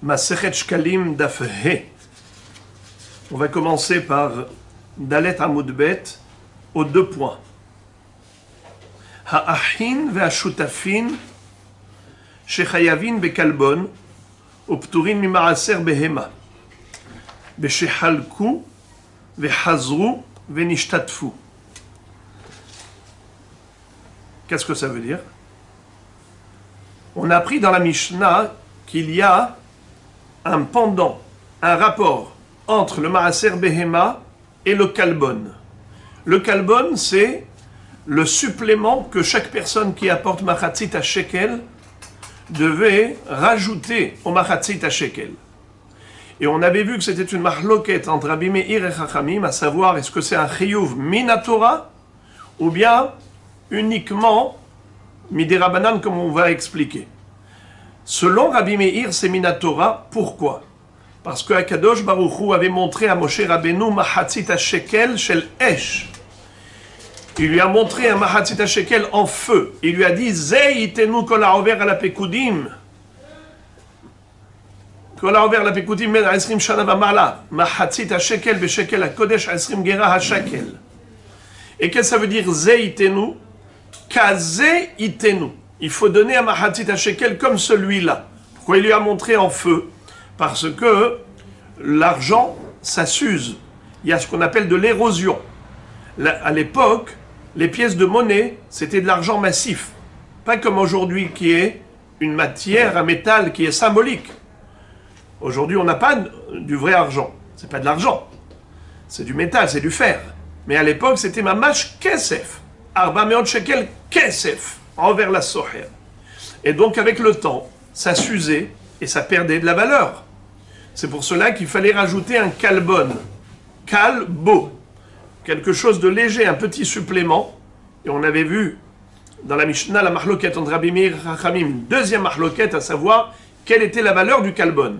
Masechet Shkalim Daf He. On va commencer par Dalet Amud Bet aux 2 points. Ha'achin ve'ashutafin shechayavin bekalbon upturin mima'aser behema beshehalku ve'chazru ve'nishtatfu. Qu'est-ce que ça veut dire? On a appris dans la Mishnah qu'il y a un pendant, un rapport entre le Maaser Behema et le Kalbon. Le Kalbon, c'est le supplément que chaque personne qui apporte Machatzit à Shekel devait rajouter au Machatzit à Shekel. Et on avait vu que c'était une mahloket entre Rabbi Meir et Chachamim, à savoir est-ce que c'est un chiyuv minatora ou bien uniquement midirabanan comme on va expliquer. Selon Rabbi Meir, c'est minatora. Pourquoi? Parce que Akadosh Baruch Hu avait montré à Moshe Rabbeinu Machatzit HaShekel Shel Esh. Il lui a montré un Machatzit HaShekel en feu. Il lui a dit Zei itenu kol ha'over ala pekudim. Kol ha'over ala pekudim men 20 shana v'mala. Machatzit HaShekel beShekel HaKodesh 20 gera HaShekel. Et qu'est-ce que ça veut dire Zei itenu? Kaze itenu. Il faut donner un Machatzit HaShekel comme celui-là. Pourquoi il lui a montré en feu? Parce que l'argent, ça s'use. Il y a ce qu'on appelle de l'érosion. À l'époque, les pièces de monnaie, c'était de l'argent massif. Pas comme aujourd'hui qui est une matière, un métal qui est symbolique. Aujourd'hui, on n'a pas du vrai argent. C'est pas de l'argent. C'est du métal, c'est du fer. Mais à l'époque, c'était mamash kesef. Arba meot shekel kesef. Envers la soher. Et donc avec le temps, ça s'usait et ça perdait de la valeur. C'est pour cela qu'il fallait rajouter un kalbon, kalbo, quelque chose de léger, un petit supplément. Et on avait vu dans la Mishnah la mahloket entre Rabbi Meir et Chachamim, deuxième mahloket, à savoir quelle était la valeur du kalbon.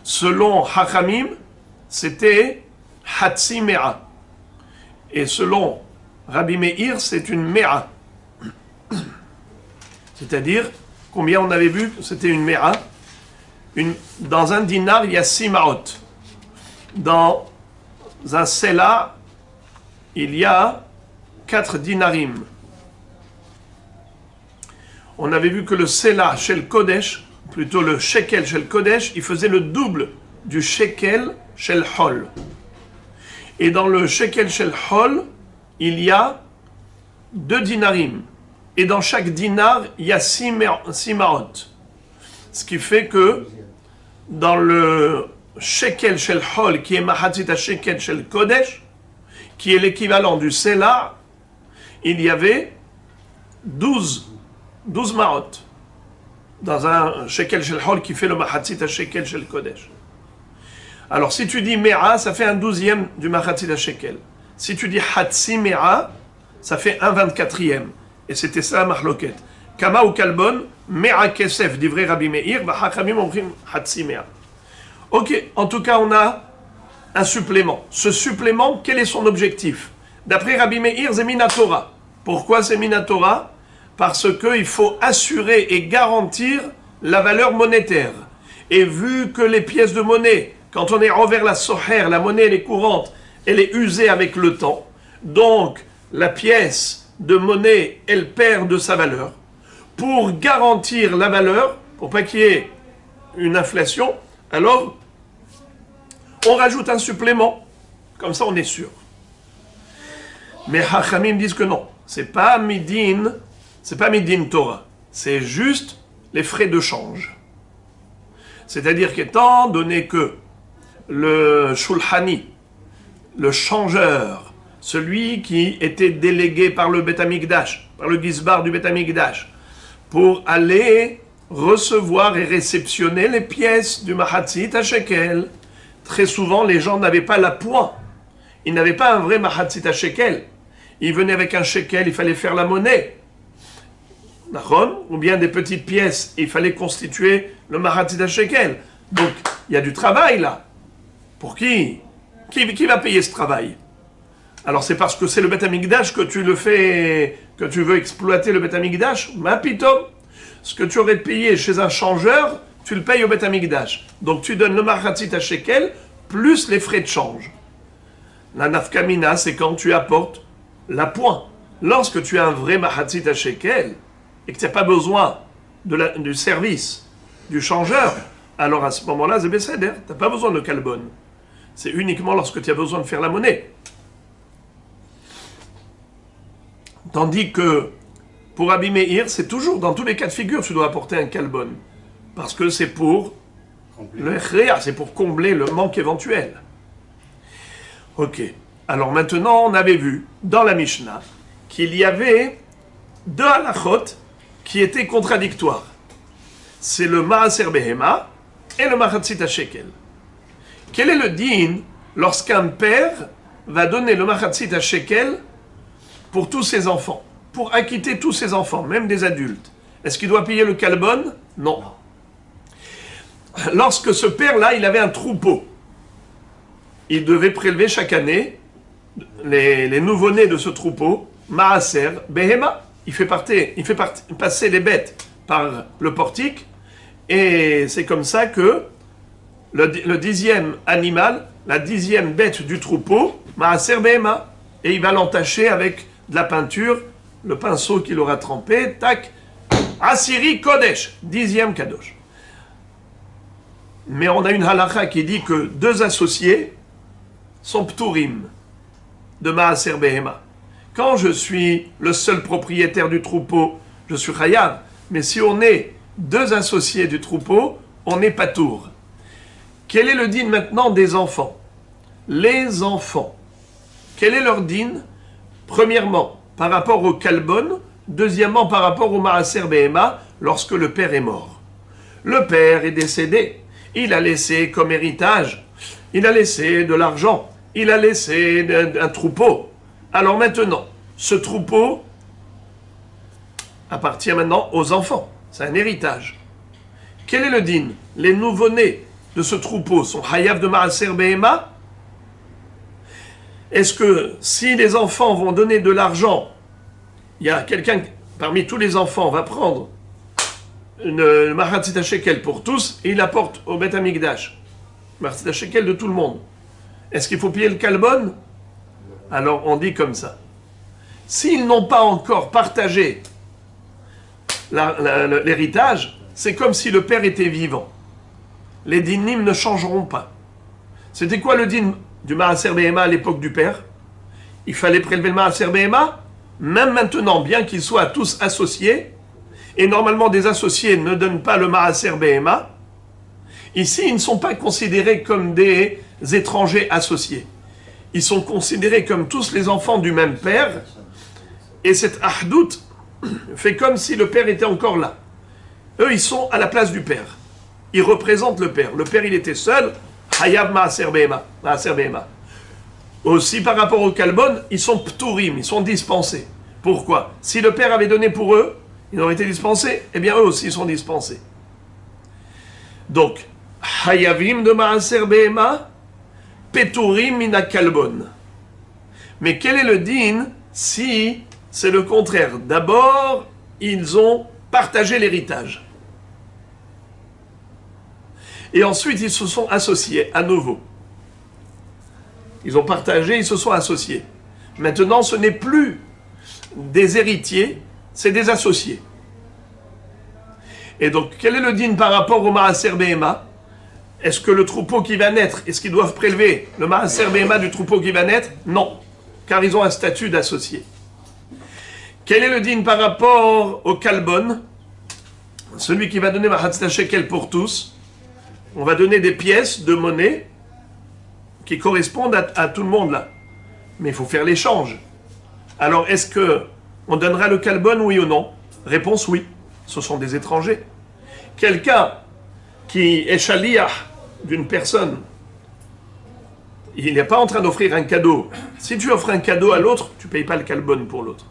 Selon Chachamim, c'était hatsi mea. Et selon Rabbi Meir, c'est une mea. C'est-à-dire, combien on avait vu? C'était une mea. Dans un dinar, il y a 6 maot. Dans un sela, il y a 4 dinarim. On avait vu que le sela chez le Kodesh, plutôt le shekel chez le Kodesh, il faisait le double du shekel chez le hol. Et dans le shekel chez le hol, il y a 2 dinarim. Et dans chaque dinar, il y a 6 maot. Ce qui fait que dans le shekel shel hol, qui est mahatzit shekel shel kodesh, qui est l'équivalent du sela, il y avait 12 maot. Dans un shekel shel hol qui fait le mahatzit shekel shel kodesh. Alors si tu dis mea, ça fait un 12e du mahatzit shekel. Si tu dis hatsi mea, ça fait un 24e. Et c'était ça la mahloket. Kama ou kalbon, mea kesef, divrei Rabbi Meir, v'chachamim omrim hatsi mea. Ok, en tout cas, on a un supplément. Ce supplément, quel est son objectif? D'après Rabbi Meir, c'est minatora. Pourquoi c'est minatora? Parce qu'il faut assurer et garantir la valeur monétaire. Et vu que les pièces de monnaie, quand on est envers la soher, la monnaie elle est courante, elle est usée avec le temps. Donc, la pièce de monnaie, elle perd de sa valeur. Pour garantir la valeur, pour pas qu'il y ait une inflation, alors on rajoute un supplément. Comme ça, on est sûr. Mais Hachamim disent que non. C'est pas midin Torah. C'est juste les frais de change. C'est-à-dire qu'étant donné que le shulhani, le changeur, celui qui était délégué par le Beth Amikdash, par le Gizbar du Beth Amikdash, pour aller recevoir et réceptionner les pièces du Mahatzit HaShekel. Très souvent, les gens n'avaient pas la poids. Ils n'avaient pas un vrai Mahatzit HaShekel. Ils venaient avec un shekel, il fallait faire la monnaie. Ou bien des petites pièces, il fallait constituer le Mahatzit HaShekel. Donc, il y a du travail là. Pour qui va payer ce travail? Alors c'est parce que c'est le Beth Amikdash que tu le fais, que tu veux exploiter le Beth Amikdash? Ma pitom, ce que tu aurais payé chez un changeur, tu le payes au Beth Amikdash. Donc tu donnes le machatzit à shekel plus les frais de change. La nafkamina, c'est quand tu apportes l'appoint. Lorsque tu as un vrai machatzit à shekel et que tu n'as pas besoin du service du changeur, alors à ce moment-là, c'est Besséder. Tu n'as pas besoin de kalbon. C'est uniquement lorsque tu as besoin de faire la monnaie. Tandis que pour Rabbi Meir, c'est toujours, dans tous les cas de figure, tu dois apporter un kalbon. Parce que c'est pour le chréa, c'est pour combler le manque éventuel. Ok. Alors maintenant, on avait vu dans la Mishnah qu'il y avait deux halachot qui étaient contradictoires. C'est le Maaser Behema et le Machatzit HaShekel. Quel est le din lorsqu'un père va donner le Machatzit HaShekel pour tous ses enfants, pour acquitter tous ses enfants, même des adultes? Est-ce qu'il doit payer le kalbon? Non. Lorsque ce père-là, il avait un troupeau, il devait prélever chaque année les nouveau-nés de ce troupeau, Maaser Behema. Il fait passer les bêtes par le portique, et c'est comme ça que le 10e animal, la 10e bête du troupeau, Maaser Behema, et il va l'entacher avec de la peinture, le pinceau qu'il aura trempé, tac, Asiri Kodesh, 10e Kadosh. Mais on a une halakha qui dit que deux associés sont pturim de Maaser Behema. Quand je suis le seul propriétaire du troupeau, je suis chayav. Mais si on est deux associés du troupeau, on est patour. Quel est le din maintenant des enfants? Les enfants, quel est leur din? Premièrement, par rapport au kalbon. Deuxièmement, par rapport au Maaser Behema, lorsque le père est mort. Le père est décédé. Il a laissé comme héritage, il a laissé de l'argent, il a laissé un troupeau. Alors maintenant, ce troupeau appartient maintenant aux enfants. C'est un héritage. Quel est le din? Les nouveau-nés de ce troupeau sont hayav de Maaser Behema? Est-ce que si les enfants vont donner de l'argent, il y a quelqu'un parmi tous les enfants va prendre une Machatzit HaShekel pour tous et il apporte au Beth Amikdash Machatzit HaShekel de tout le monde? Est-ce qu'il faut payer le kalbon? Alors on dit comme ça. S'ils n'ont pas encore partagé l'héritage, c'est comme si le père était vivant. Les dinim ne changeront pas. C'était quoi le din du Maaser Behema à l'époque du père? Il fallait prélever le Maaser Behema, même maintenant, bien qu'ils soient tous associés, et normalement des associés ne donnent pas le Maaser Behema. Ici, ils ne sont pas considérés comme des étrangers associés. Ils sont considérés comme tous les enfants du même père, et cette ahdout fait comme si le père était encore là. Eux, ils sont à la place du père. Ils représentent le père. Le père, il était seul. Hayav Maaser Behema. Aussi, par rapport au kalbon, ils sont pturim, ils sont dispensés. Pourquoi? Si le père avait donné pour eux, ils auraient été dispensés, eh bien eux aussi sont dispensés. Donc, Hayavim de Maaser Behema, Peturim mina kalbon. Mais quel est le din si c'est le contraire? D'abord, ils ont partagé l'héritage. Et ensuite, ils se sont associés à nouveau. Ils ont partagé, ils se sont associés. Maintenant, ce n'est plus des héritiers, c'est des associés. Et donc, quel est le din par rapport au Maaser Behema? Est-ce que le troupeau qui va naître, est-ce qu'ils doivent prélever le Maaser Behema du troupeau qui va naître? Non, car ils ont un statut d'associé. Quel est le din par rapport au kalbon? Celui qui va donner Machatzit HaShekel pour tous, on va donner des pièces de monnaie qui correspondent à tout le monde là. Mais il faut faire l'échange. Alors, est-ce que on donnera le kalbon, oui ou non? Réponse oui. Ce sont des étrangers. Quelqu'un qui est shaliach d'une personne, il n'est pas en train d'offrir un cadeau. Si tu offres un cadeau à l'autre, tu ne payes pas le kalbon pour l'autre.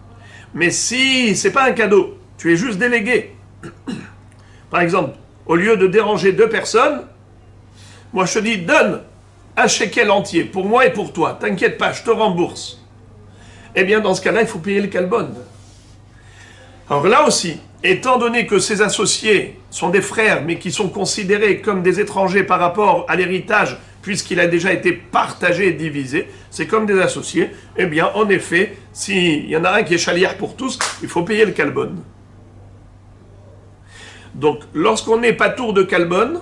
Mais si ce n'est pas un cadeau, tu es juste délégué. Par exemple, au lieu de déranger deux personnes, moi je te dis, donne un shekel entier pour moi et pour toi. T'inquiète pas, je te rembourse. Eh bien, dans ce cas-là, il faut payer le kalbon. Alors là aussi, étant donné que ces associés sont des frères, mais qui sont considérés comme des étrangers par rapport à l'héritage, puisqu'il a déjà été partagé et divisé, c'est comme des associés, eh bien, en effet, s'il y en a un qui est chaliar pour tous, il faut payer le kalbon. Donc, lorsqu'on est patour de kalbon,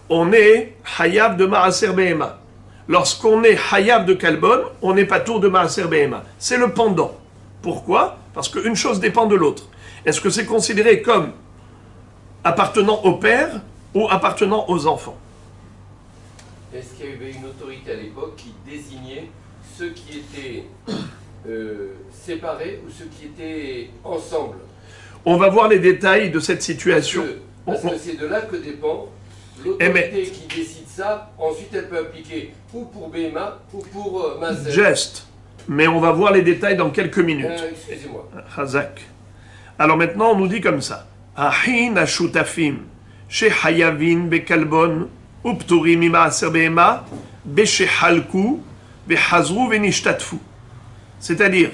on est hayab de maaser behema. Lorsqu'on est hayab de kalbon, on n'est pas tour de maaser behema. C'est le pendant. Pourquoi? Parce qu'une chose dépend de l'autre. Est-ce que c'est considéré comme appartenant au père ou appartenant aux enfants? Est-ce qu'il y avait une autorité à l'époque qui désignait ceux qui étaient séparés ou ceux qui étaient ensemble? On va voir les détails de cette situation. Parce que c'est de là que dépend l'autorité qui décide ça. Ensuite, elle peut appliquer ou pour Béma ou pour Maser. Geste. Mais on va voir les détails dans quelques minutes. Excusez-moi. Chazak. Alors maintenant, on nous dit comme ça. Ahin ashutafim shehayavin bekalbon upturim mimaaser behema beshehalku behazru venishtatfu. C'est-à-dire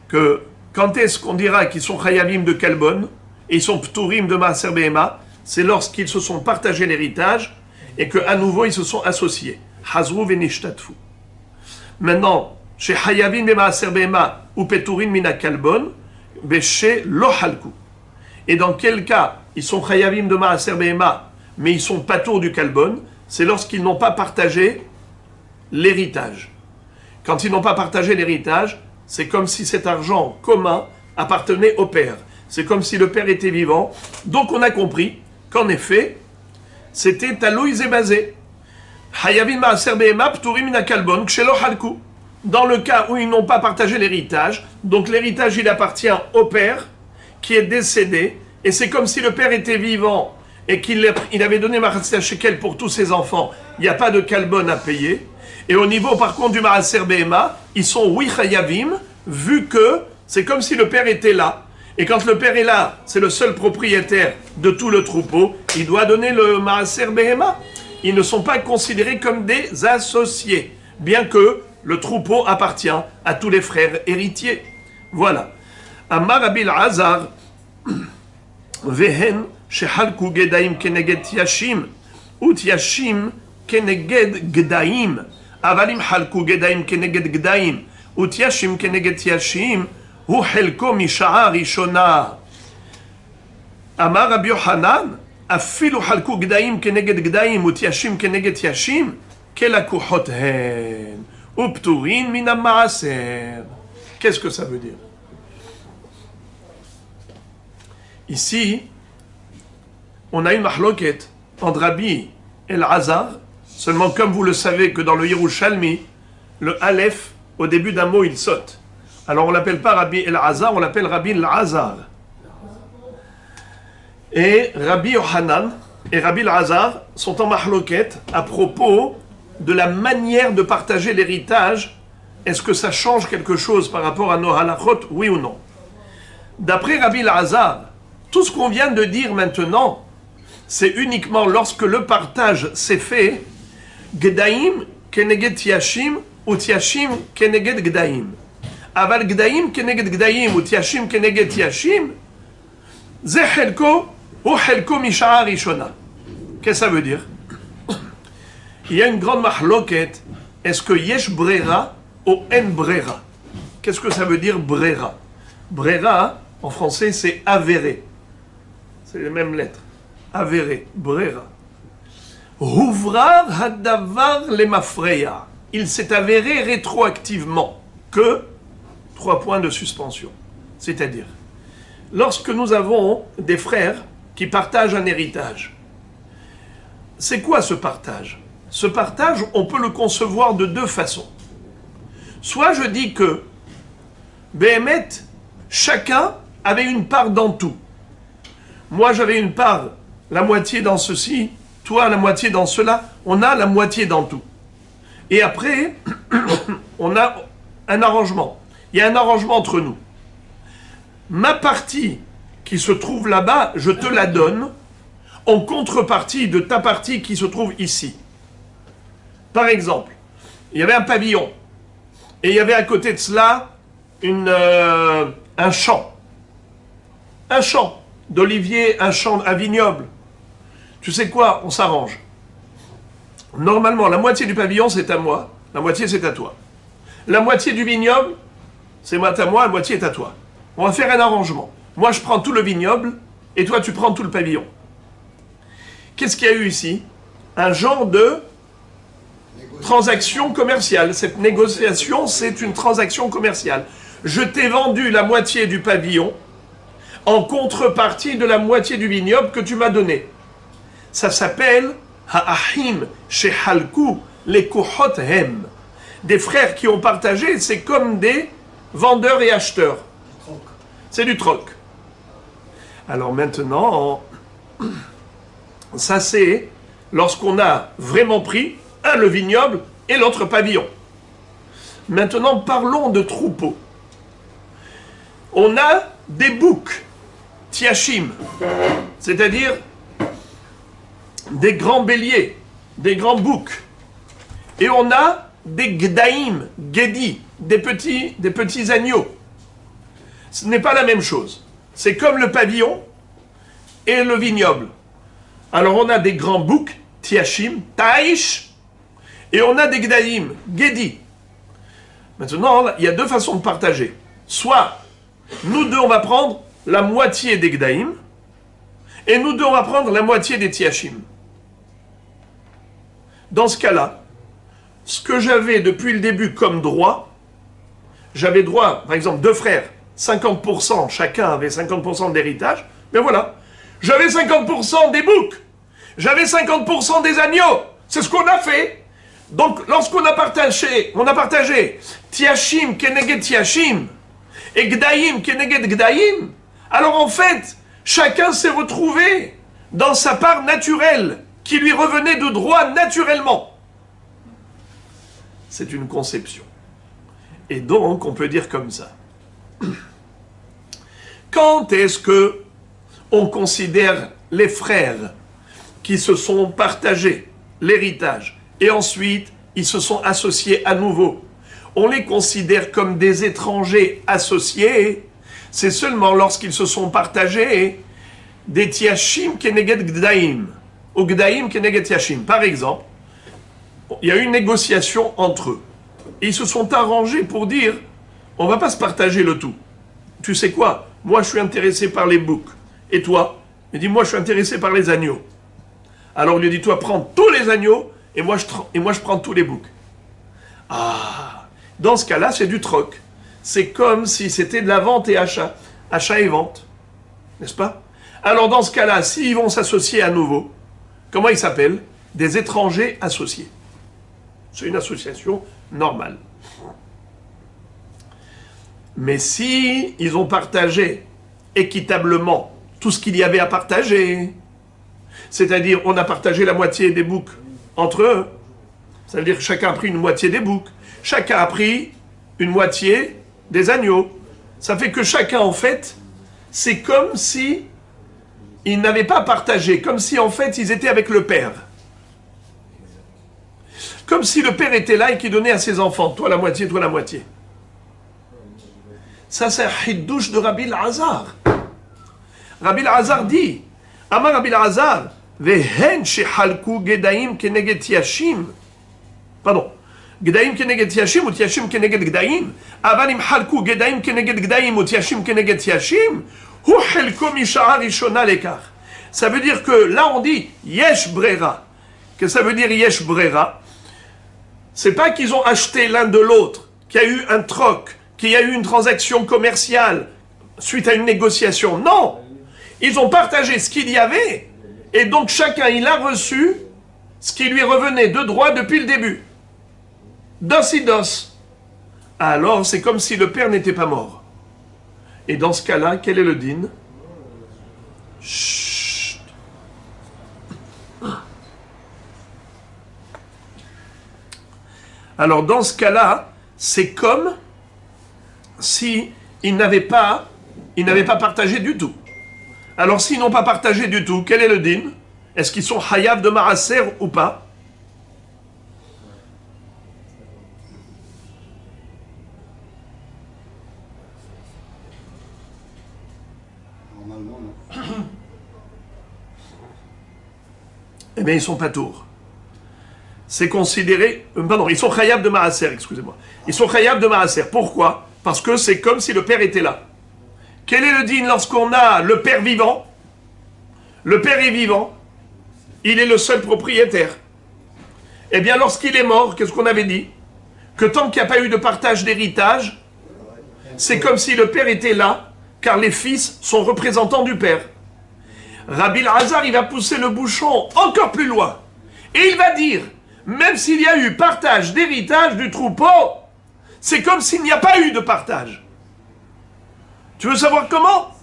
que quand est-ce qu'on dira qu'ils sont chayavim de kalbon et ils sont pturim de maaser behema? C'est lorsqu'ils se sont partagés l'héritage et qu'à nouveau ils se sont associés. Hazru venishtatfu. Maintenant, chez Hayavin bemaaser behema ou peturin mina kalbon, beshe lo halku. Et dans quel cas ils sont Hayavim de maaser behema, mais ils sont patour du kalbon? C'est lorsqu'ils n'ont pas partagé l'héritage. Quand ils n'ont pas partagé l'héritage, c'est comme si cet argent commun appartenait au père. C'est comme si le père était vivant. Donc on a compris qu'en effet, c'était taloïs et basé. Hayavim maaser behema pturim mina kalbon kshelo halku. Dans le cas où ils n'ont pas partagé l'héritage, donc l'héritage il appartient au père qui est décédé, et c'est comme si le père était vivant et qu'il avait donné maaser shekel pour tous ses enfants, il n'y a pas de kalbon à payer. Et au niveau par contre du maaser behema, ils sont oui chayavim, vu que c'est comme si le père était là. Et quand le père est là, c'est le seul propriétaire de tout le troupeau, il doit donner le maaser behema. Ils ne sont pas considérés comme des associés, bien que le troupeau appartient à tous les frères héritiers. Voilà. Amar Rabbi Elazar, vehen shehalku gedaim keneged yashim, ut yashim keneged gedaim, avalim halku gedaim keneged gedaim, ut yashim keneged yashim, hu helko misha'a rishona. Amar Rabbi Yochanan, afilu halku gedaim keneged gedaim, ut yashim keneged yashim, kelakuchot hen. Upturin mina maaser. Qu'est-ce que ça veut dire? Ici, on a une mahloket entre Rabbi Elazar, seulement comme vous le savez que dans le Yerushalmi, le Aleph, au début d'un mot, il saute. Alors on l'appelle pas Rabbi Elazar, on l'appelle Rabbi Elazar. Et Rabbi Yochanan et Rabbi Elazar sont en mahloket à propos de la manière de partager l'héritage. Est-ce que ça change quelque chose par rapport à nos halachot, oui ou non? D'après Rabbi Elazar, tout ce qu'on vient de dire maintenant, c'est uniquement lorsque le partage s'est fait, Gdaim keneged yashim ou yashim keneged gdaim. Aval gdaim keneged gdaim ou yashim keneged yashim, ze helko ou helko misha'a rishona. Qu'est-ce que ça veut dire? Il y a une grande mahloket. Est-ce que yesh brera ou en brera? Qu'est-ce que ça veut dire brera? Brera, en français, c'est avéré. C'est les mêmes lettres. Avéré, brera. Huvrar hadavar le mafreya. Il s'est avéré rétroactivement que 3 points de suspension. C'est-à-dire, lorsque nous avons des frères qui partagent un héritage, c'est quoi ce partage? Ce partage, on peut le concevoir de 2 façons. Soit je dis que, Béhémet, chacun avait une part dans tout. Moi, j'avais une part, la moitié dans ceci, toi, la moitié dans cela, on a la moitié dans tout. Et après, on a un arrangement. Il y a un arrangement entre nous. Ma partie qui se trouve là-bas, je te la donne en contrepartie de ta partie qui se trouve ici. Par exemple, il y avait un pavillon et il y avait à côté de cela un champ. un champ d'olivier, un vignoble. Tu sais quoi? On s'arrange. Normalement, la moitié du pavillon, c'est à moi, la moitié, c'est à toi. La moitié du vignoble, c'est à moi, la moitié est à toi. On va faire un arrangement. Moi, je prends tout le vignoble, et toi, tu prends tout le pavillon. Qu'est-ce qu'il y a eu ici? Un genre de transaction commerciale. Cette négociation, c'est une transaction commerciale. Je t'ai vendu la moitié du pavillon en contrepartie de la moitié du vignoble que tu m'as donné. Ça s'appelle Ha'ahim Shehalku Lekuhot Hem. Des frères qui ont partagé, c'est comme des vendeurs et acheteurs. C'est du troc. Alors maintenant, ça c'est lorsqu'on a vraiment pris le vignoble et l'autre pavillon. Maintenant, parlons de troupeaux. On a des boucs, tiachim, c'est-à-dire des grands béliers, des grands boucs. Et on a des gdaïm, gedi, des petits agneaux. Ce n'est pas la même chose. C'est comme le pavillon et le vignoble. Alors on a des grands boucs, tiachim, taïch, et on a des gdaïm, gedi. Maintenant, il y a deux façons de partager. Soit, nous deux, on va prendre la moitié des gdaïm, et nous deux, on va prendre la moitié des tiachim. Dans ce cas-là, ce que j'avais depuis le début comme droit, j'avais droit, par exemple, deux frères, 50%, chacun avait 50% d'héritage, mais voilà. J'avais 50% des boucs, j'avais 50% des agneaux, c'est ce qu'on a fait. Donc, lorsqu'on a partagé, Tiachim keneged Tiachim, et Gdaïm keneged Gdaïm, alors en fait, chacun s'est retrouvé dans sa part naturelle, qui lui revenait de droit naturellement. C'est une conception. Et donc, on peut dire comme ça. Quand est-ce que on considère les frères qui se sont partagés l'héritage et ensuite ils se sont associés à nouveau? On les considère comme des étrangers associés. C'est seulement lorsqu'ils se sont partagés des tiachim keneged gdaïm ou gdaïm keneged tiachim. Par exemple, il y a eu une négociation entre eux. Ils se sont arrangés pour dire on ne va pas se partager le tout. Tu sais quoi? Moi, je suis intéressé par les boucs. Et toi? Il dit, moi, je suis intéressé par les agneaux. Alors, il lui dit, toi, prends tous les agneaux, et moi, je prends tous les boucs. Ah! Dans ce cas-là, c'est du troc. C'est comme si c'était de la vente et achat. Achat et vente. N'est-ce pas? Alors, dans ce cas-là, s'ils vont s'associer à nouveau, comment ils s'appellent? Des étrangers associés. C'est une association normale. Mais si ils ont partagé équitablement tout ce qu'il y avait à partager, c'est-à-dire on a partagé la moitié des boucs entre eux, ça veut dire que chacun a pris une moitié des boucs, chacun a pris une moitié des agneaux. Ça fait que chacun, en fait, c'est comme si ils n'avaient pas partagé, comme si en fait ils étaient avec le père. Comme si le père était là et qu'il donnait à ses enfants, toi la moitié, toi la moitié. Ça, c'est un hiddouche de Rabbi Elazar. Rabbi Elazar dit, Amar Rabbi Elazar, Vehen shehalku gedaim keneged tiashim. Pardon. Gedaim keneged tiashim ou tiashim keneged gedaim. Aval im halku gedaim keneged gedaim ou tiashim keneged tiashim. Hu helko mishara rishona lekar. Ça veut dire que là on dit yesh brera. Que ça veut dire yesh brera? C'est pas qu'ils ont acheté l'un de l'autre, qu'il y a eu un troc, qu'il y a eu une transaction commerciale suite à une négociation. Non! Ils ont partagé ce qu'il y avait, et donc chacun, il a reçu ce qui lui revenait de droit depuis le début. Dos et dos. Alors, c'est comme si le père n'était pas mort. Et dans ce cas-là, quel est le din? Chut. Alors, dans ce cas-là, c'est comme si ils n'avaient pas partagé du tout. Alors, s'ils n'ont pas partagé du tout, quel est le din? Est-ce qu'ils sont hayav de maraser ou pas? Normalement, bien ils sont pas tours. C'est considéré... pardon, ils sont chayav de maaser, excusez-moi. Ils sont chayav de maaser. Pourquoi? Parce que c'est comme si le père était là. Quel est le din lorsqu'on a le père vivant? Le père est vivant. Il est le seul propriétaire. Eh bien, lorsqu'il est mort, qu'est-ce qu'on avait dit? Que tant qu'il n'y a pas eu de partage d'héritage, c'est comme si le père était là, car les fils sont représentants du père. Rabbi Elazar, il va pousser le bouchon encore plus loin. Et il va dire, même s'il y a eu partage d'héritage du troupeau, c'est comme s'il n'y a pas eu de partage. Tu veux savoir comment?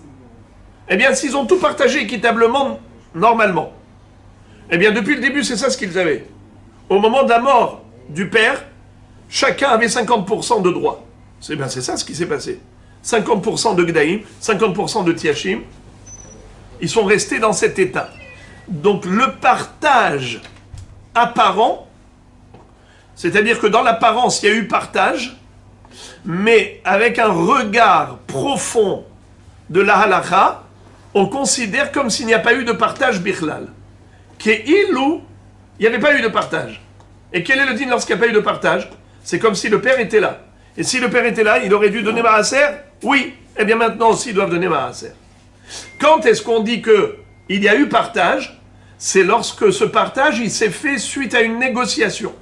Eh bien, s'ils ont tout partagé équitablement, normalement. Eh bien, depuis le début, c'est ça ce qu'ils avaient. Au moment de la mort du père, chacun avait 50% de droit. C'est ça ce qui s'est passé. 50% de Gdaïm, 50% de Tiachim. Ils sont restés dans cet état. Donc le partage apparent, c'est-à-dire que dans l'apparence, il y a eu partage, mais avec un regard profond de la halakha, on considère comme s'il n'y a pas eu de partage bichlal. Qu'ilou, il n'y avait pas eu de partage. Et quel est le din lorsqu'il n'y a pas eu de partage? C'est comme si le père était là. Et si le père était là, il aurait dû donner maaser? Oui. Eh bien maintenant aussi, ils doivent donner maaser. Quand est-ce qu'on dit qu'il y a eu partage? C'est lorsque ce partage, il s'est fait suite à une négociation.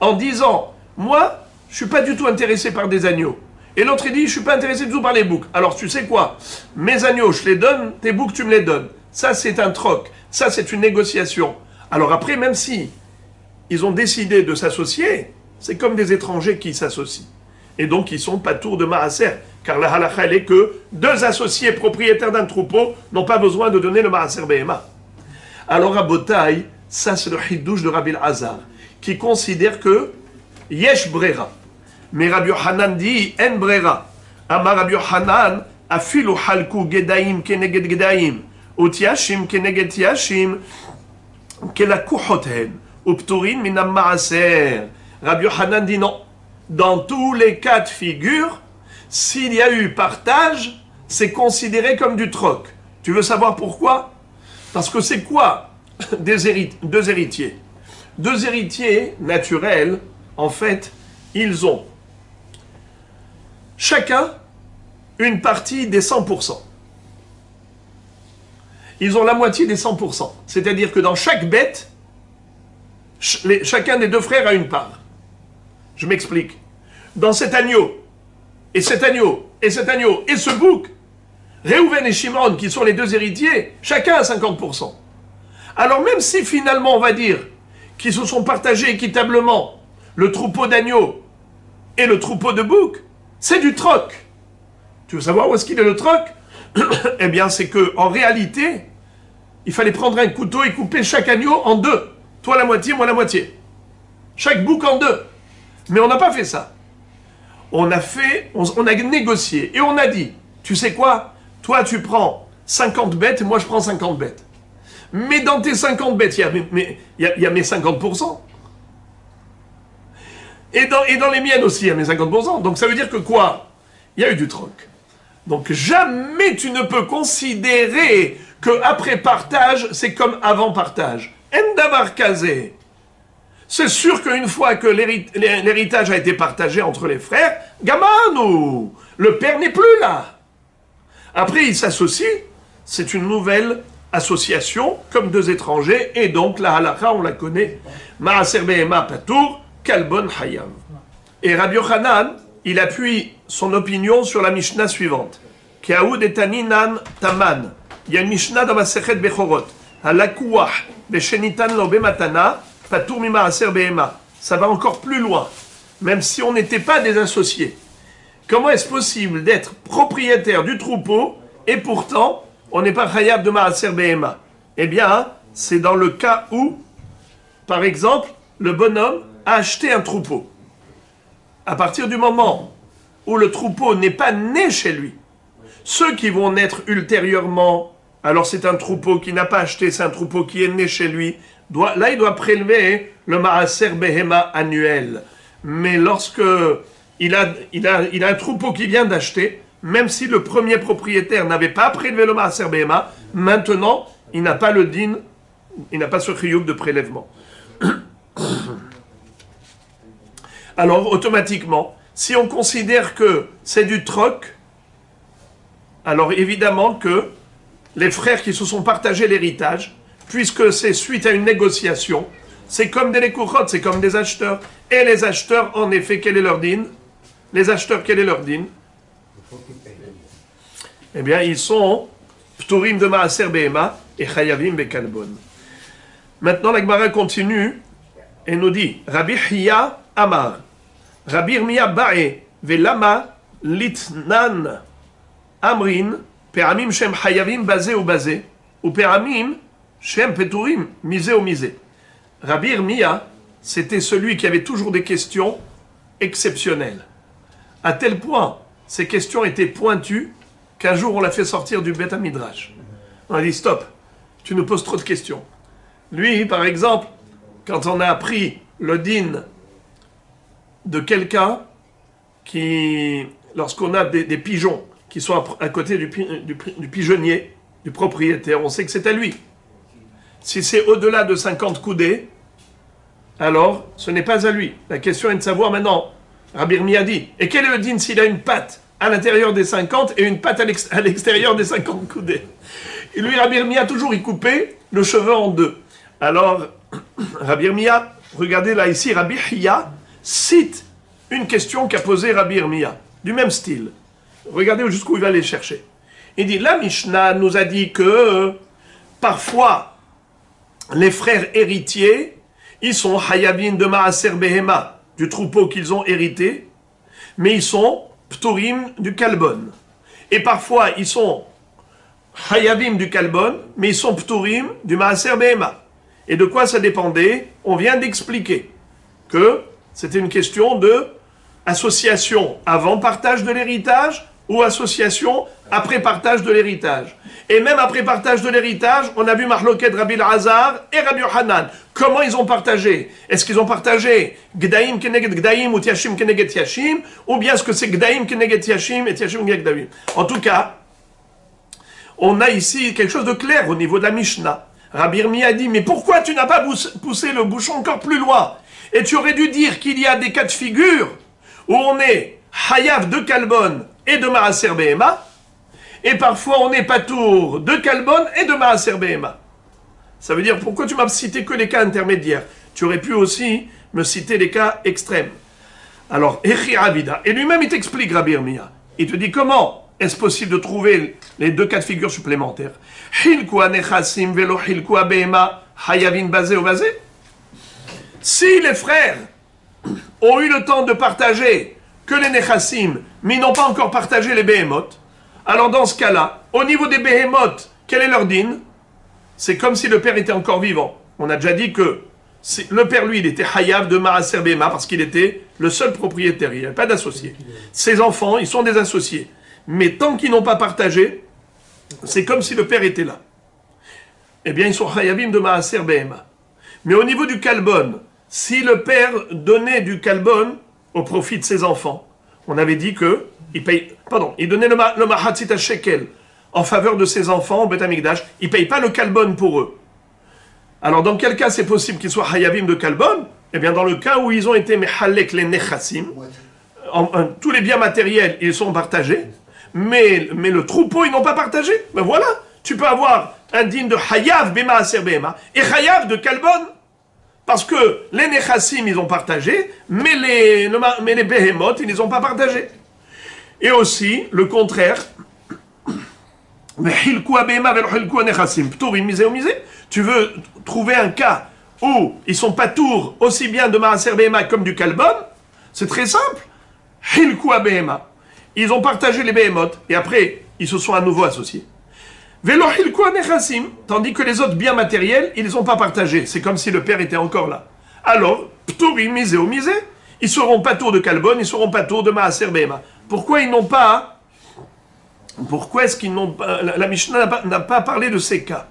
En disant, moi, je ne suis pas du tout intéressé par des agneaux. Et l'autre, il dit, je ne suis pas intéressé du tout par les boucs. Alors tu sais quoi? Mes agneaux, je les donne, tes boucs, tu me les donnes. Ça, c'est un troc. Ça, c'est une négociation. Alors après, même si ils ont décidé de s'associer, c'est comme des étrangers qui s'associent. Et donc, ils sont pas tours de maaser. Car la halakha, elle est que deux associés propriétaires d'un troupeau n'ont pas besoin de donner le maaser behema. Alors, à Botaï, ça, c'est le hidouche de Rabbi Elazar, qui considère que yesh brera. Mais Rabbi Yochanan dit en brera. Amar Rabbi Yochanan, afilu halku gedaim keneged gedaim, utiashim keneged tiashim, kelakuchoten, upturin minam maaser. Rabbi Yochanan dit non. Dans tous les cas de figure, s'il y a eu partage, c'est considéré comme du troc. Tu veux savoir pourquoi? Parce que c'est quoi deux héritiers? Deux héritiers naturels, en fait, ils ont chacun une partie des 100%. Ils ont la moitié des 100%. C'est-à-dire que dans chaque bête, chacun des deux frères a une part. Je m'explique. Dans cet agneau, et cet agneau, et cet agneau, et ce bouc, Réhouven et Shimon, qui sont les deux héritiers, chacun a 50%. Alors même si finalement on va dire qu'ils se sont partagés équitablement le troupeau d'agneaux et le troupeau de boucs, c'est du troc. Tu veux savoir où est-ce qu'il est le troc? Eh bien c'est que en réalité, il fallait prendre un couteau et couper chaque agneau en deux. Toi la moitié, moi la moitié. Chaque bouc en deux. Mais on n'a pas fait ça. On a négocié et on a dit, tu sais quoi? Toi tu prends 50 bêtes et moi je prends 50 bêtes. Mais dans tes 50 bêtes, il y a mes 50%. Et dans les miennes aussi, il y a mes 50%. Donc ça veut dire que quoi? Il y a eu du troc. Donc jamais tu ne peux considérer qu'après partage, c'est comme avant partage. Endavar kazé. C'est sûr qu'une fois que l'héritage a été partagé entre les frères, Gamanu, le père n'est plus là. Après, ils s'associent, c'est une nouvelle association, comme deux étrangers, et donc la halakha, on la connaît, Maaser behema patour, kalbon hayav. Et Rabbi Yochanan, il appuie son opinion sur la Mishnah suivante. Keaoud et Taninan Taman. Il y a une Mishnah dans Masechet Bechorot. Halakouah, Beshenitan lo bematana, patour mi maaser behema. Ça va encore plus loin. Même si on n'était pas des associés. Comment est-ce possible d'être propriétaire du troupeau et pourtant on n'est pas chayav de maaser behema? Eh bien, c'est dans le cas où, par exemple, le bonhomme a acheté un troupeau. À partir du moment où le troupeau n'est pas né chez lui, ceux qui vont naître ultérieurement, alors c'est un troupeau qui n'a pas acheté, c'est un troupeau qui est né chez lui, là il doit prélever le maaser behema annuel. Mais lorsque il a un troupeau qui vient d'acheter, même si le premier propriétaire n'avait pas prélevé le maaser behema, maintenant il n'a pas le din il n'a pas ce chiyuv de prélèvement. Alors, automatiquement, si on considère que c'est du troc, alors évidemment que les frères qui se sont partagés l'héritage, puisque c'est suite à une négociation, c'est comme des lekouchot, c'est comme des acheteurs. Et les acheteurs, en effet, quel est leur din? Les acheteurs, quel est leur din? Eh bien, ils sont pturim de maaser behema et chayavim bekalbon. Maintenant, la Gemara continue et nous dit Rabbi Hiya Amar, Rabbi Irmia Ba'e, Velama Litnan Amrin, Peramim Shem Chayavim Bazé ou Bazé, ou Peramim Shem Peturim Misé ou Misé. Rabbi Irmia, c'était celui qui avait toujours des questions exceptionnelles. À tel point, ces questions étaient pointues qu'un jour on l'a fait sortir du Beth Midrash. On a dit stop, tu nous poses trop de questions. Lui, par exemple, quand on a appris le din de quelqu'un qui, lorsqu'on a des pigeons qui sont à côté du pigeonnier, du propriétaire, on sait que c'est à lui. Si c'est au-delà de 50 coudées, alors ce n'est pas à lui. La question est de savoir maintenant, Rabbi Irmia dit, et quel est le din s'il a une patte à l'intérieur des 50 et une patte à l'extérieur des 50 coudées? Et lui, Rabbi Irmia, toujours il coupait le cheveu en deux. Alors, Rabbi Irmia, regardez là ici, Rabbi Hiya cite une question qu'a posée Rabbi Irmia, du même style. Regardez jusqu'où il va aller chercher. Il dit, la Mishnah nous a dit que parfois, les frères héritiers, ils sont hayabin de maaser behema, du troupeau qu'ils ont hérité, mais ils sont pturim du kalbon. Et parfois, ils sont hayabim du kalbon, mais ils sont pturim du maaser behema. Et de quoi ça dépendait? On vient d'expliquer que c'était une question de association avant partage de l'héritage ou association après partage de l'héritage. Et même après partage de l'héritage, on a vu Mahloket Rabbi Elazar et Rabbi Yohanan. Comment ils ont partagé? Est-ce qu'ils ont partagé Gdaim keneged Gdaim ou Tiashim keneged Tiashim? Ou bien est-ce que c'est Gdaim keneged Tiashim et Tiashim keneged Gdaim? En tout cas, on a ici quelque chose de clair au niveau de la Mishnah. Rabbi Irmia a dit, mais pourquoi tu n'as pas poussé le bouchon encore plus loin? Et tu aurais dû dire qu'il y a des cas de figure où on est Hayav de Kalbon et de Maaser Behema, et parfois on est Patour de Kalbon et de Maaser Behema. Ça veut dire, pourquoi tu m'as cité que les cas intermédiaires? Tu aurais pu aussi me citer les cas extrêmes. Alors, Echi Avida, et lui-même il t'explique, Rabbi Irmia. Il te dit comment est-ce possible de trouver les deux cas de figure supplémentaires? Hilku anechasim velo hilku behema hayavin bazé ou bazé. Si les frères ont eu le temps de partager que les nechassim, mais ils n'ont pas encore partagé les behemoth, alors dans ce cas-là, au niveau des behemoth, quel est leur din? C'est comme si le père était encore vivant. On a déjà dit que le père, lui, il était hayav de maaser behema parce qu'il était le seul propriétaire, il n'y avait pas d'associé. Ses enfants, ils sont des associés. Mais tant qu'ils n'ont pas partagé, c'est comme si le père était là. Eh bien, ils sont hayavim de maaser behema. Mais au niveau du kalbon, si le père donnait du kalbon au profit de ses enfants, on avait dit que il donnait le mahatzit à shekel en faveur de ses enfants au Beth Amikdash, il ne paye pas le kalbon pour eux. Alors, dans quel cas c'est possible qu'ils soient hayavim de kalbon? Eh bien, dans le cas où ils ont été mehalek les nechassim, tous les biens matériels, ils sont partagés, mais le troupeau, ils n'ont pas partagé. Ben voilà, tu peux avoir un din de hayav bema aser bema et hayav de kalbon. Parce que les nechassim, ils ont partagé, mais les behemoth, ils ne les ont pas partagés. Et aussi, le contraire, tu veux trouver un cas où ils sont pas tours aussi bien de maaser behema comme du kalbon, c'est très simple. Hilku behema. Ils ont partagé les behemoth et après, ils se sont à nouveau associés. Velo hilku nechassim, tandis que les autres biens matériels, ils ne les ont pas partagés. C'est comme si le père était encore là. Alors, pturim misé ou misé, ils seront pas tours de kalbon, ils seront pas tours de maaser behema. Pourquoi ils n'ont pas... Pourquoi est-ce qu'ils n'ont pas... La Mishnah n'a pas parlé de ces cas.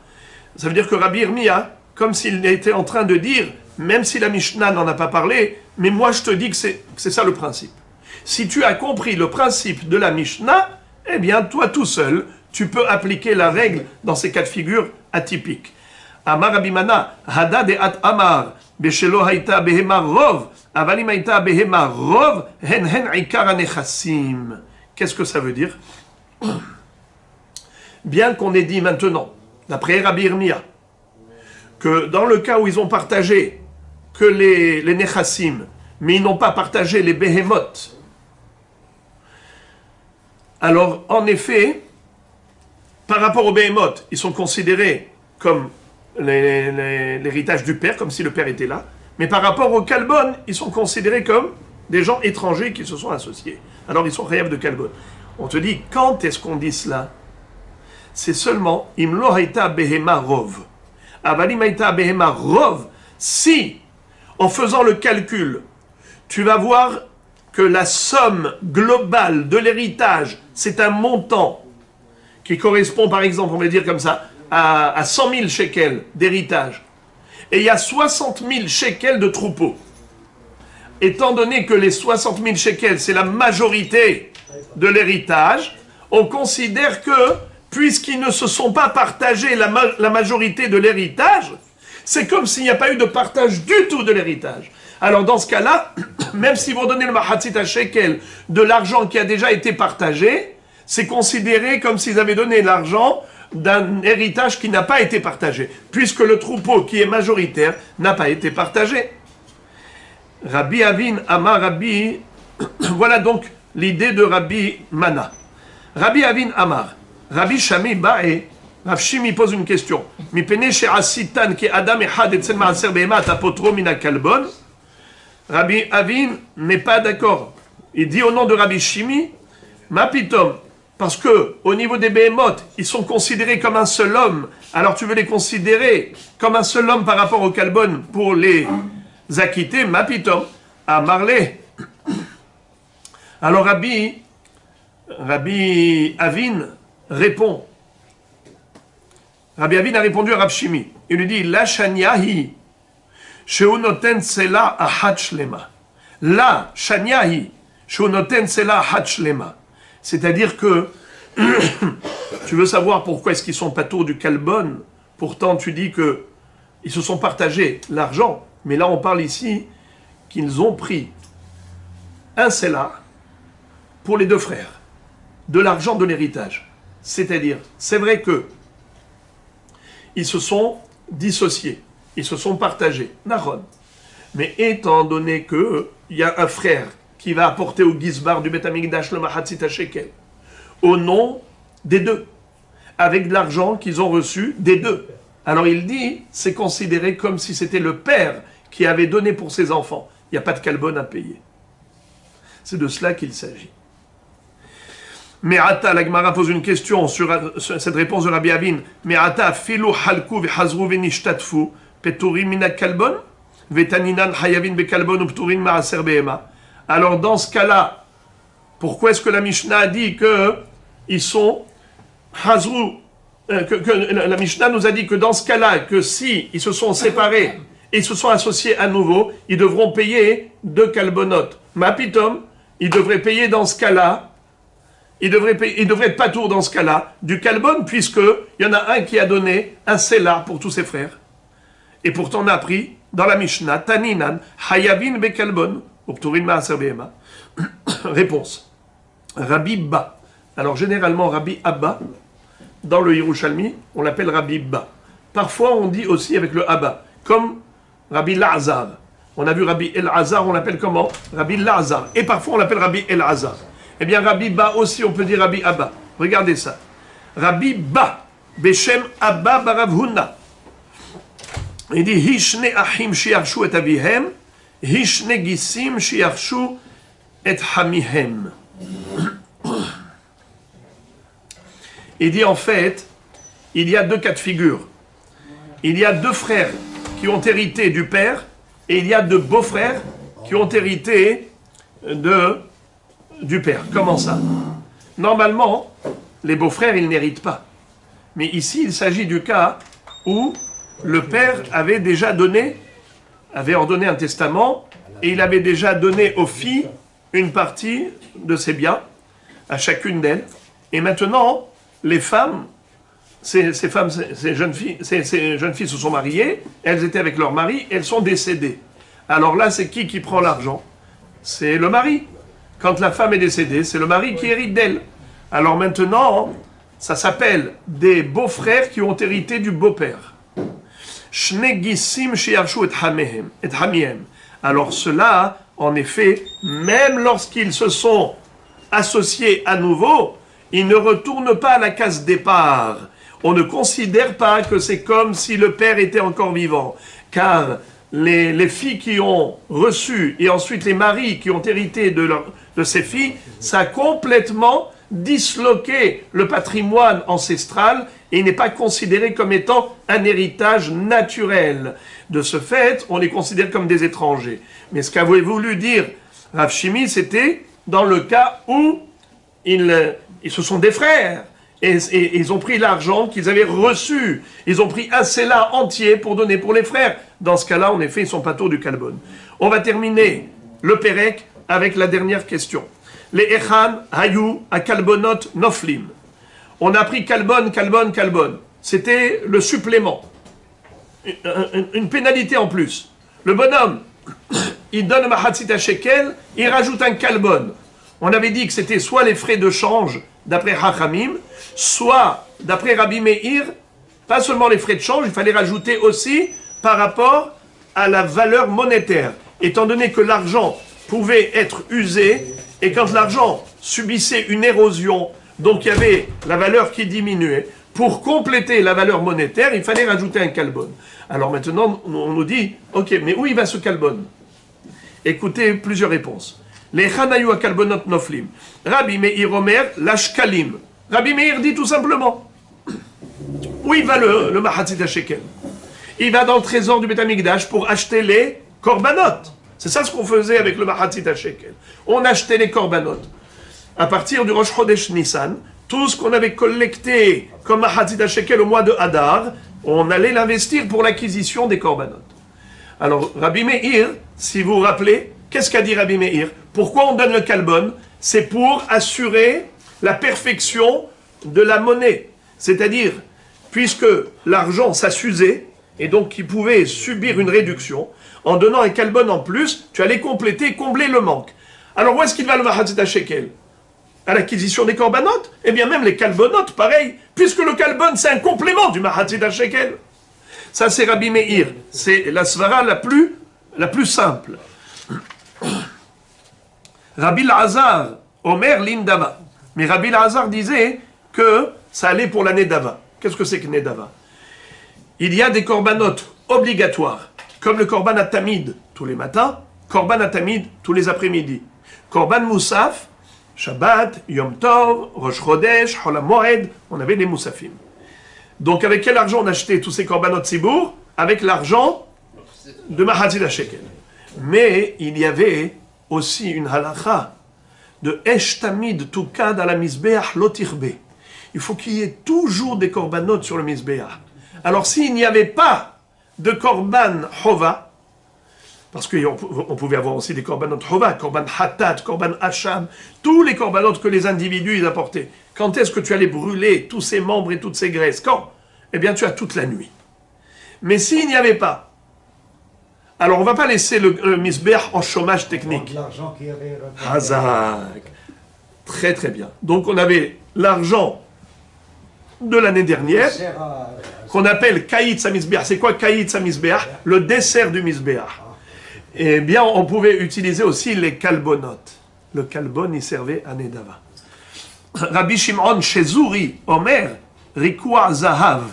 Ça veut dire que Rabbi Irmia, comme s'il était en train de dire, même si la Mishnah n'en a pas parlé, mais moi je te dis que c'est ça le principe. Si tu as compris le principe de la Mishnah, eh bien toi tout seul, tu peux appliquer la règle dans ces cas de figure atypiques. Amar Rabbi Mana, Hada de at Amar, Beshelo haïta behema rov, avalim haïta behema rov, hen ikar anechassim. Qu'est-ce que ça veut dire? Bien qu'on ait dit maintenant, d'après Rabbi Irmia, que dans le cas où ils ont partagé que les nechassim, mais ils n'ont pas partagé les behemoth, alors en effet, par rapport aux behemoth, ils sont considérés comme l'héritage du père, comme si le père était là, mais par rapport aux kalbon, ils sont considérés comme des gens étrangers qui se sont associés. Alors ils sont rêves de kalbon. On te dit, quand est-ce qu'on dit cela? C'est seulement imlo haïta behema rov. Avalim haïta behema rov. Si, en faisant le calcul, tu vas voir que la somme globale de l'héritage, c'est un montant qui correspond, par exemple, on va dire comme ça, à 100 000 shekels d'héritage. Et il y a 60 000 shekels de troupeaux. Étant donné que les 60 000 shekels, c'est la majorité de l'héritage, on considère que, puisqu'ils ne se sont pas partagés la majorité de l'héritage, c'est comme s'il n'y a pas eu de partage du tout de l'héritage. Alors dans ce cas-là, même s'ils vont donner le mahatzit à shekel de l'argent qui a déjà été partagé, c'est considéré comme s'ils avaient donné l'argent d'un héritage qui n'a pas été partagé, puisque le troupeau qui est majoritaire n'a pas été partagé. Rabbi Avin Amar Rabbi, voilà donc l'idée de Rabbi Mana. Rabbi Avin Amar, Rabbi Shami Ba'e, Rav Shimi pose une question. Mipene she'asitan ki adam echad etzel ma'aser behemat apotro mina kalbon. Rabbi Avin n'est pas d'accord. Il dit au nom de Rabbi Shimi, ma pitom, parce que au niveau des behemoth, ils sont considérés comme un seul homme. Alors tu veux les considérer comme un seul homme par rapport au kalbon pour les acquitter, ma pitom, à Marley. Alors Rabbi Avin répond. Rabbi Avin a répondu à Rav Shimi. Il lui dit, la shanyahi, sheunoten sela ahat shlema. La shanyahi, sheunoten sela ahat shlema. C'est-à-dire que tu veux savoir pourquoi est-ce qu'ils sont patours du kalbon. Pourtant, tu dis que ils se sont partagés l'argent. Mais là, on parle ici qu'ils ont pris un sela pour les deux frères, de l'argent de l'héritage. C'est-à-dire, c'est vrai que ils se sont dissociés, ils se sont partagés, Nahon. Mais étant donné qu'il y a un frère qui va apporter au Gizbar du Beth Amikdash le Mahatzit HaShekel, au nom des deux, avec de l'argent qu'ils ont reçu des deux. Alors il dit, c'est considéré comme si c'était le père qui avait donné pour ses enfants. Il n'y a pas de kalbon à payer. C'est de cela qu'il s'agit. Mais Ata, la Gemara pose une question sur cette réponse de Rabbi Avin. Mais Ata, filu halku v'hazru v'nishtatfu, peturim mina kalbon, v'taninan hayavin bekalbon ou peturim ma'aser behema. Alors dans ce cas-là, pourquoi est-ce que la Mishnah a dit que ils sont hazru, que la Mishnah nous a dit que dans ce cas-là, que si ils se sont séparés et ils se sont associés à nouveau, ils devront payer 2 kalbonotes. Mapitom, ils devraient payer dans ce cas-là. Il devrait être patour dans ce cas-là du kalbon, puisqu'il y en a un qui a donné un sela pour tous ses frères. Et pourtant on a appris dans la Mishnah, Taninan, Hayavin be kalbon, Upturin ma'aser behema. Réponse. Rabbi Ba. Alors généralement Rabbi Abba, dans le Yerushalmi, on l'appelle Rabbi Ba. Parfois on dit aussi avec le Abba, comme Rabbi La'azar. On a vu Rabbi El-Azar, on l'appelle comment? Rabbi La'azar. Et parfois on l'appelle Rabbi El-Azar. Eh bien, Rabbi Ba aussi, on peut dire Rabbi Abba. Regardez ça. Rabbi Ba, Beshem Abba Barav Huna. Il dit, Hishne Achim Shiarshu et Avihem, Hishne Gissim Shiarshu et Hamihem. Il dit, en fait, il y a 2 cas de figure. Il y a 2 frères qui ont hérité du père, et il y a 2 beaux-frères qui ont hérité du père. Comment ça? Normalement, les beaux-frères, ils n'héritent pas. Mais ici, il s'agit du cas où le père avait déjà donné, avait ordonné un testament, et il avait déjà donné aux filles une partie de ses biens, à chacune d'elles. Et maintenant, les femmes, ces femmes, ces jeunes filles se sont mariées, elles étaient avec leur mari, elles sont décédées. Alors là, c'est qui prend l'argent? C'est le mari. Quand la femme est décédée, c'est le mari qui hérite d'elle. Alors maintenant, ça s'appelle des beaux-frères qui ont hérité du beau-père. Alors cela, en effet, même lorsqu'ils se sont associés à nouveau, ils ne retournent pas à la case départ. On ne considère pas que c'est comme si le père était encore vivant. Car les filles qui ont reçu, et ensuite les maris qui ont hérité de ces filles, ça a complètement disloqué le patrimoine ancestral et n'est pas considéré comme étant un héritage naturel. De ce fait, on les considère comme des étrangers. Mais ce qu'avait voulu dire Rav Shimi, c'était dans le cas où ils se sont des frères. Et ils ont pris l'argent qu'ils avaient reçu. Ils ont pris un séla entier pour donner pour les frères. Dans ce cas-là, en effet, ils sont pas tôt du Kalbon. On va terminer le Pérec avec la dernière question. Les Echan Hayu à Kalbonot Noflim. On a pris Kalbon. C'était le supplément. Une pénalité en plus. Le bonhomme, il donne Mahatzit Shekel, il rajoute un Kalbon. On avait dit que c'était soit les frais de change, d'après Hachamim, soit, d'après Rabbi Meir, pas seulement les frais de change, il fallait rajouter aussi par rapport à la valeur monétaire. Étant donné que l'argent pouvait être usé, et quand l'argent subissait une érosion, donc il y avait la valeur qui diminuait, pour compléter la valeur monétaire, il fallait rajouter un kalbon. Alors maintenant, on nous dit, ok, mais où il va ce kalbon? Écoutez plusieurs réponses. Les Chanayu à kalbonot noflim. Rabbi Meir Omer, l'ashkalim. Rabbi Meir dit tout simplement, où il va le Mahatzit Shekel? Il va dans le trésor du Beth Amikdash pour acheter les korbanot. C'est ça ce qu'on faisait avec le Mahatzit Shekel. On achetait les korbanot. À partir du Rosh Chodesh Nissan, tout ce qu'on avait collecté comme Mahatzit Shekel au mois de Hadar, on allait l'investir pour l'acquisition des korbanot. Alors, Rabbi Meir, si vous vous rappelez, qu'est-ce qu'a dit Rabbi Meir? Pourquoi on donne le kalbon? C'est pour assurer la perfection de la monnaie. C'est-à-dire, puisque l'argent, ça s'usait, et donc il pouvait subir une réduction, en donnant un kalbon en plus, tu allais compléter, combler le manque. Alors où est-ce qu'il va le Mahatzit Shekel? À l'acquisition des korbanot? Eh bien même les kalbonot, pareil, puisque le kalbon c'est un complément du Mahatzit Shekel. Ça c'est Rabbi Meir, c'est la svara la plus simple. Rabbi Lazar, Omer Lindava. Mais Rabbi Lazar disait que ça allait pour l'année d'Ava. Qu'est-ce que c'est que Nedava? Il y a des korbanot obligatoires, comme le korban atamid tous les matins, korban atamid tous les après-midi, korban moussaf, Shabbat, Yom Tov, Rosh Chodesh, Hol HaMoed, on avait des moussafim. Donc avec quel argent on achetait tous ces korbanot tzibour? Avec l'argent de Mahatzit Shekel. Mais il y avait aussi une halakha de Esh Tamid Tukad à la Mizbeach Lotirbe. Il faut qu'il y ait toujours des korbanot sur le Mizbeach. Alors s'il n'y avait pas de korban Hova, parce qu'on pouvait avoir aussi des korbanot Hova, korban Hatat, korban Hacham, tous les korbanot que les individus ils apportaient. Quand est-ce que tu allais brûler tous ces membres et toutes ces graisses? Quand? Eh bien tu as toute la nuit. Mais s'il n'y avait pas, alors on ne va pas laisser le Mizbeach en chômage technique. L'argent qui avait Hazak. Très très bien. Donc on avait l'argent de l'année dernière, qu'on appelle Kaït Mizbeach. C'est quoi Kaït Mizbeach? Le dessert du Mizbeach. Eh bien, on pouvait utiliser aussi les kalbonot. Le kalbon, il servait à Nedava. Rabbi Shimon Shezuri, Omer, Rikua Zahav,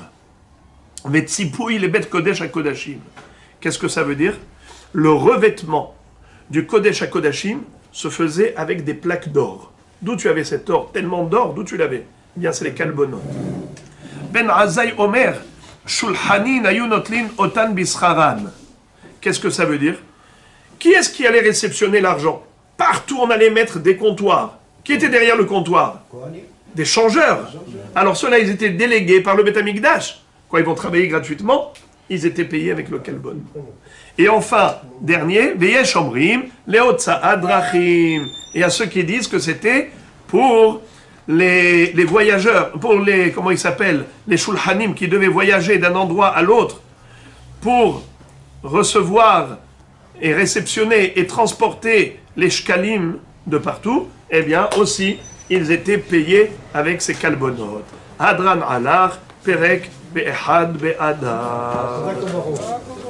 Vetzipui le Bet Kodesh à Kodashim. Qu'est-ce que ça veut dire? Le revêtement du Kodesh à Kodashim se faisait avec des plaques d'or. D'où tu avais cet or? Tellement d'or, d'où tu l'avais? Eh bien, c'est les kalbonot. Ben Azai Omer, Shulhanin Ayunotlin Otan Bisharan. Qu'est-ce que ça veut dire? Qui est-ce qui allait réceptionner l'argent? Partout, on allait mettre des comptoirs. Qui était derrière le comptoir? Des changeurs. Alors ceux-là, ils étaient délégués par le Beth Amikdash. Quand ils vont travailler gratuitement, ils étaient payés avec le kalbon. Et enfin, dernier, Veyesh Omrim, Leotsa Adrachim. Et à ceux qui disent que c'était pour les voyageurs, pour les, comment ils s'appellent, les shulhanim qui devaient voyager d'un endroit à l'autre pour recevoir et réceptionner et transporter les shkalim de partout, eh bien aussi, ils étaient payés avec ces kalbonot. Hadran Alar, Perek, Be'ehad, Be'adar.